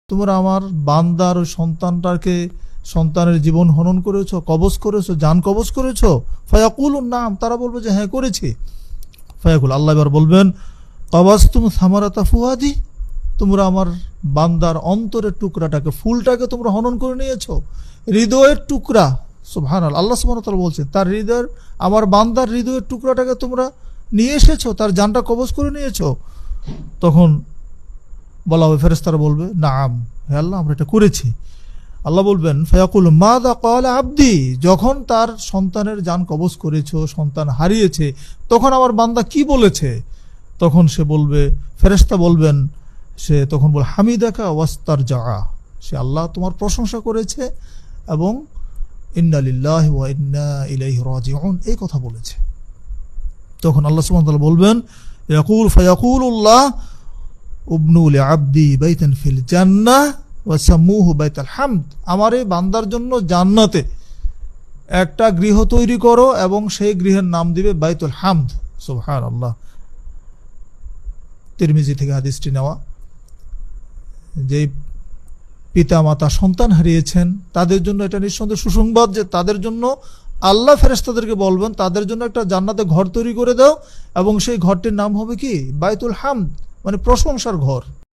তোমরা আমার বান্দার ওই সন্তানের জীবন হনন করেছো, কবজ করেছো, জান কবজ করেছো? ফায়াকুলুন নাম, তারা বলবে যে হ্যাঁ করেছি। ফায়াকুল, আল্লাহ এবার বলবেন কবাজতুম সামারাতা ফুয়াদি, তোমরা আমার বান্দার অন্তরের টুকরাটাকে, ফুলটাকে তোমরা হনন করে নিয়েছো, হৃদয়ের টুকরা। সুবহানাল্লাহ, আল্লাহ সুবহানাহু ওয়া তাআলা বলছেন তার হৃদয়ের, আমার বান্দার হৃদয়ের টুকরাটাকে তোমরা নিয়ে এসেছো, তার জানটা কবজ করে নিয়েছো। তখন বলা হবে, ফেরেশতারা বলবে নাম, হে আল্লাহ আমরা এটা করেছি। আল্লাহ বলবেন ফায়াকুল মাযা ক্বালা আবদি, যখন তার সন্তানের জান কবজ করেছো, সন্তান হারিয়েছে, তখন আমার বান্দা কি বলেছে? তখন সে বলবে, ফেরেশতা বলবেন, সে তখন বলে হামিদাকা ওয়াস্তারজা, সে আল্লাহ তোমার প্রশংসা করেছে এবং ইন্না লিল্লাহি ওয়া ইন্না ইলাইহি রাজিউন এই কথা বলেছে। তখন আল্লাহ সুবহানাহু ওয়া তাআলা বলবেন ফায়াকুলুল্লাহ উবনু লিআবদি বাইতান ফিল জান্নাহ ওয়া সাম্মুহু বাইতাল হামদ, আমার এই বান্দার জন্য জান্নাতে একটা গৃহ তৈরি করো এবং সেই গৃহের নাম দিবে বাইতুল হামদ। সুবহানাল্লাহ, তিরমিজি থেকে হাদিসটি নেওয়া। যে পিতা মাতা সন্তান হারিয়েছেন তাদের জন্য এটা নিঃসন্দেহ সুসংবাদ যে তাদের জন্য আল্লাহ ফেরেশতাদেরকে বলবেন তাদের জন্য একটা জান্নাতে ঘর তৈরি করে দাও এবং সেই ঘরটির নাম হবে কি? বাইতুল হামদ, মানে প্রশংসার ঘর।